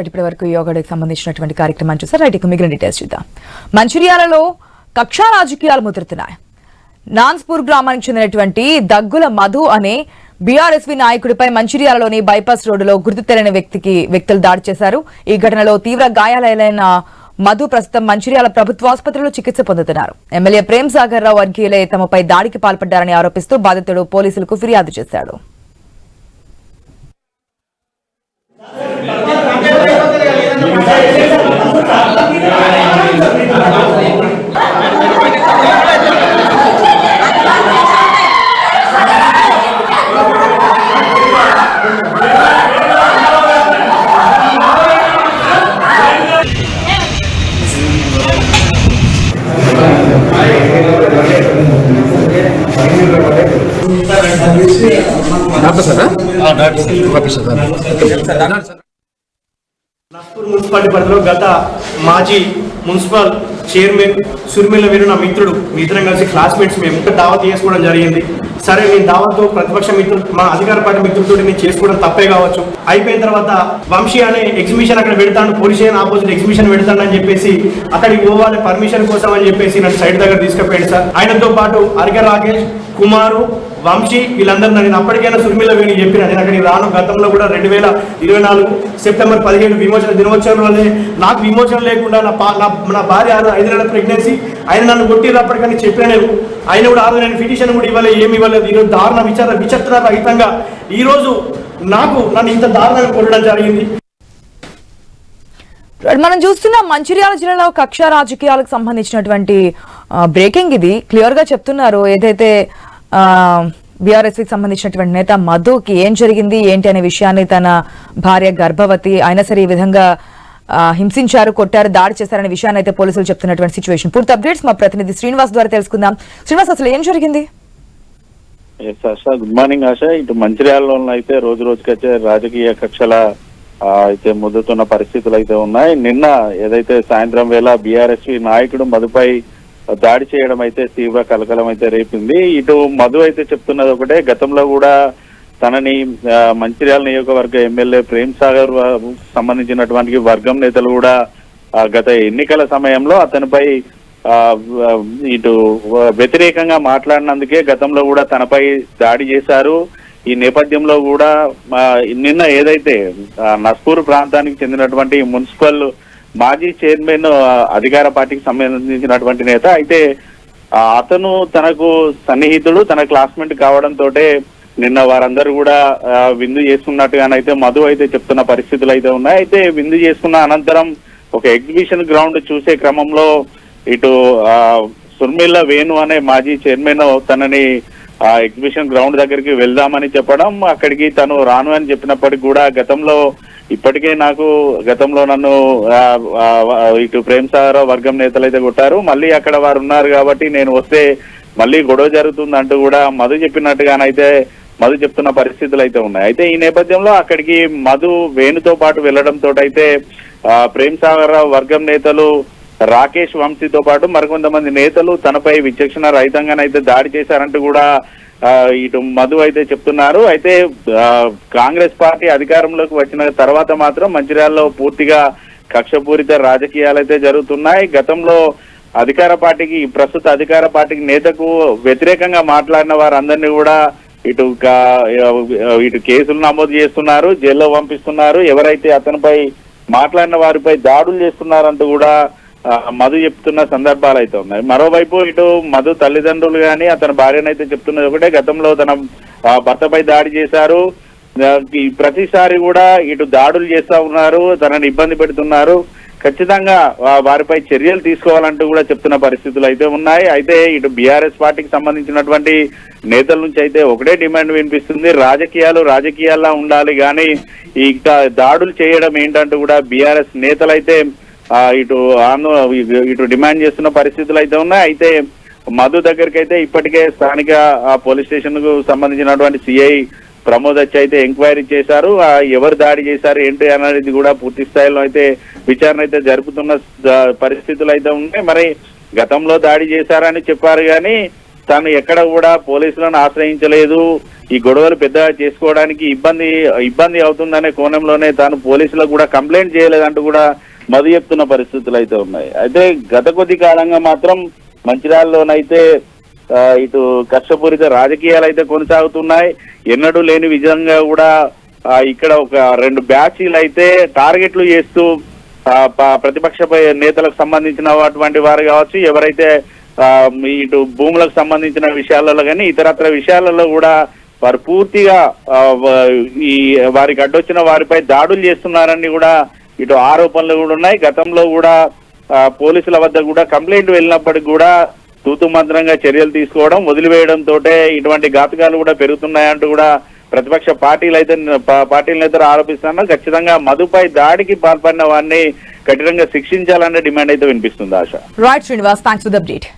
ఇప్పటి వరకు యోగాకి సంబంధించినటువంటి కార్యక్రమాన్ని చూసారు. రైట్, ఇక మిగిలిన డీటెయిల్స్ చూద్దాం. మంచిర్యాలలో కక్షా రాజకీయాలు ముదురుతున్నాయి. నాన్స్పూర్ గ్రామానికి చెందినటువంటి దగ్గుల మధు అనే బీఆర్ఎస్వీ నాయకుడిపై మంచిర్యాలలోని బైపాస్ రోడ్డులో గుర్తు తెలియని వ్యక్తులు దాడి చేశారు. ఈ ఘటనలో తీవ్ర గాయాలైన మధు ప్రస్తుతం మంచిర్యాల ప్రభుత్వ ఆసుపత్రిలో చికిత్స పొందుతున్నారు. ఎమ్మెల్యే ప్రేమ్ సాగర్ రావు వర్గీయులే తమపై దాడికి పాల్పడ్డారని ఆరోపిస్తూ బాధితుడు పోలీసులకు ఫిర్యాదు చేశాడు. నస్పూర్ మున్సిపాలిటీ పరిధిలో గత మాజీ మున్సిపల్ చైర్మన్ సుర్మిల వీరు నా మిత్రుడు, మీ ఇద్దరం కలిసి క్లాస్మేట్స్. మేము దావత్ చేసుకోవడం జరిగింది. సరే, నేను దావత్తో ప్రతిపక్ష మిత్రుడు, మా అధికార పార్టీ మిత్రులతో నేను చేసుకోవడం తప్పే కావచ్చు. అయిపోయిన తర్వాత వంశీ అనే ఎగ్జిబిషన్ అక్కడ పెడతాను, పోలీస్ స్టేషన్ ఆపోజిట్ ఎగ్జిబిషన్ పెడతాను అని చెప్పేసి అక్కడికి పోవాలి పర్మిషన్ కోసం అని చెప్పేసి నన్ను సైడ్ దగ్గర తీసుకుపోయాడు సార్. ఆయనతో పాటు అరిక రాకేష్, కుమారు, వంశీ వీళ్ళందరూ నేను అప్పటికైనా సుర్మిల వేణి చెప్పిన నేను అక్కడికి రాను. గతంలో కూడా 2024 సెప్టెంబర్ 17 విమోచన దినోత్సవం వల్లే నాకు విమోచన లేకుండా నా భార్య 5 నెలల ప్రెగ్నెన్సీ ఆయన నన్ను కొట్టినప్పటికని చెప్పిన నేను. ఆయన కూడా నేను పిటిషన్ కూడా ఇవ్వలేదు, ఏమి ఇవ్వలేదు. ఈరోజు దారుణ విచక్షణ రహితంగా ఈరోజు నన్ను ఇంత దారుణంగా కొట్టడం జరిగింది. మనం చూస్తున్న మంచిర్యాల జిల్లాలో కక్ష రాజకీయాలకు సంబంధించినటువంటి బ్రేకింగ్ ఇది. క్లియర్ గా చెప్తున్నారు ఏదైతే బీఆర్ఎస్కి సంబంధించినటువంటి నేత మధుకి ఏం జరిగింది ఏంటి అనే విషయాన్ని, తన భార్య గర్భవతి అయినా సరే ఈ విధంగా హింసించారు, కొట్టారు, దాడి చేశారనే విషయాన్ని అయితే పోలీసులు చెప్తున్నటువంటి సిచ్యువేషన్. పూర్తి అప్డేట్స్ మా ప్రతినిధి శ్రీనివాస్ ద్వారా తెలుసుకుందాం. శ్రీనివాస్, అసలు ఏం జరిగింది? గుడ్ మార్నింగ్ ఆశ. ఇటు మంచిర్యాలలో అయితే రోజు రోజుకైతే రాజకీయ కక్షల అయితే ముదుతున్న పరిస్థితులు అయితే ఉన్నాయి. నిన్న ఏదైతే సాయంత్రం వేళ బీఆర్ఎస్వీ నాయకుడు మధుపై దాడి చేయడం అయితే తీవ్ర కలకలం అయితే రేపింది. ఇటు మధు అయితే చెప్తున్నది ఒకటే, గతంలో కూడా తనని మంచిర్యాల నియోజకవర్గ ఎమ్మెల్యే ప్రేమ్ సాగర్ సంబంధించినటువంటి వర్గం నేతలు కూడా గత ఎన్నికల సమయంలో అతనిపై ఇటు వ్యతిరేకంగా మాట్లాడినందుకే గతంలో కూడా తనపై దాడి చేశారు. ఈ నేపథ్యంలో కూడా నిన్న ఏదైతే నస్పూర్ ప్రాంతానికి చెందినటువంటి మున్సిపల్ మాజీ చైర్మన్ అధికార పార్టీకి సంబంధించినటువంటి నేత అయితే అతను తనకు సన్నిహితుడు, తన క్లాస్మేట్ కావడంతో నిన్న వారందరూ కూడా విందు చేసుకున్నట్టుగానైతే మధు అయితే చెప్తున్న పరిస్థితులు అయితే ఉన్నాయి. అయితే విందు చేసుకున్న అనంతరం ఒక ఎగ్జిబిషన్ గ్రౌండ్ చూసే క్రమంలో ఇటు సుర్మిల వేణు అనే మాజీ చైర్మన్ తనని ఎగ్జిబిషన్ గ్రౌండ్ దగ్గరికి వెళ్దామని చెప్పడం, అక్కడికి తను రాను అని చెప్పినప్పటికీ కూడా ఇప్పటికే గతంలో నన్ను ఇటు ప్రేమ్ సాగర్ వర్గం నేతలు అయితే కొట్టారు, మళ్ళీ అక్కడ వారు ఉన్నారు కాబట్టి నేను వస్తే మళ్ళీ గొడవ జరుగుతుంది అంటూ కూడా మధు చెప్పినట్టుగానైతే మధు చెప్తున్న పరిస్థితులు అయితే ఉన్నాయి. అయితే ఈ నేపథ్యంలో అక్కడికి మధు వేణుతో పాటు వెళ్లడంతో అయితే ప్రేమ్ సాగర్ వర్గం నేతలు రాకేష్, వంశీతో పాటు మరికొంతమంది నేతలు తనపై విచక్షణ రహితంగానైతే దాడి చేశారంటూ కూడా ఇటు మధు అయితే చెప్తున్నారు. అయితే కాంగ్రెస్ పార్టీ అధికారంలోకి వచ్చిన తర్వాత మాత్రం మంచిర్యాలలో పూర్తిగా కక్షపూరిత రాజకీయాలు అయితే జరుగుతున్నాయి. గతంలో ప్రస్తుత అధికార పార్టీకి నేతకు వ్యతిరేకంగా మాట్లాడిన వారందరినీ కూడా ఇటు కేసులు నమోదు చేస్తున్నారు, జైల్లో పంపిస్తున్నారు. ఎవరైతే అతనిపై మాట్లాడిన వారిపై దాడులు చేస్తున్నారంటూ కూడా మధు చెప్తున్న సందర్భాలు అయితే ఉన్నాయి. మరోవైపు ఇటు మధు తల్లిదండ్రులు కానీ అతని భార్యనైతే చెప్తున్నది ఒకటే, గతంలో తన భర్తపై దాడి చేశారు, ప్రతిసారి కూడా ఇటు దాడులు చేస్తా ఉన్నారు, తనని ఇబ్బంది పెడుతున్నారు, ఖచ్చితంగా వారిపై చర్యలు తీసుకోవాలంటూ కూడా చెప్తున్న పరిస్థితులు అయితే ఉన్నాయి. అయితే ఇటు బీఆర్ఎస్ పార్టీకి సంబంధించినటువంటి నేతల నుంచి అయితే ఒకటే డిమాండ్ వినిపిస్తుంది, రాజకీయాల్లో ఉండాలి కానీ ఇక దాడులు చేయడం ఏంటంటూ కూడా బీఆర్ఎస్ నేతలు అయితే ఇటు డిమాండ్ చేస్తున్న పరిస్థితులు అయితే ఉన్నాయి. అయితే మధు దగ్గరికి అయితే ఇప్పటికే స్థానిక పోలీస్ స్టేషన్ కు సంబంధించినటువంటి సిఐ ప్రమోద్ వచ్చి అయితే ఎంక్వైరీ చేశారు. ఎవరు దాడి చేశారు ఏంటి అనేది కూడా పూర్తి స్థాయిలో అయితే విచారణ అయితే జరుపుతున్న పరిస్థితులు అయితే ఉన్నాయి. మరి గతంలో దాడి చేశారని చెప్పారు కానీ తాను ఎక్కడ కూడా పోలీసులను ఆశ్రయించలేదు, ఈ గొడవలు పెద్దగా చేసుకోవడానికి ఇబ్బంది అవుతుందనే కోణంలోనే తాను పోలీసులకు కూడా కంప్లైంట్ చేయలేదంటూ కూడా మధు చెప్తున్న పరిస్థితులు అయితే ఉన్నాయి. అయితే గత కొద్ది కాలంగా మాత్రం మంచిర్యాలలోనైతే ఇటు కక్షపూరిత రాజకీయాలు అయితే కొనసాగుతున్నాయి. ఎన్నడూ లేని విధంగా కూడా ఇక్కడ ఒక 2 బ్యాచీలు అయితే టార్గెట్లు చేస్తూ ప్రతిపక్ష నేతలకు సంబంధించినటువంటి వారు కావచ్చు, ఎవరైతే ఇటు భూములకు సంబంధించిన విషయాలలో కానీ ఇతరత్ర విషయాలలో కూడా వారు పూర్తిగా ఈ వారికి అడ్డొచ్చిన వారిపై దాడులు చేస్తున్నారని కూడా ఇటు ఆరోపణలు కూడా ఉన్నాయి. గతంలో కూడా పోలీసుల వద్ద కూడా కంప్లైంట్ వెళ్ళినప్పటికీ కూడా తూతు మంత్రంగా చర్యలు తీసుకోవడం, వదిలివేయడంతో ఇటువంటి ఘాతుకాలు కూడా పెరుగుతున్నాయంటూ కూడా ప్రతిపక్ష పార్టీలైతే ఆరోపిస్తున్నారు. ఖచ్చితంగా మధుపై దాడికి పాల్పడిన వారిని కఠినంగా శిక్షించాలనే డిమాండ్ అయితే వినిపిస్తుంది. ఆశ. Right Srinivas, thanks for the update.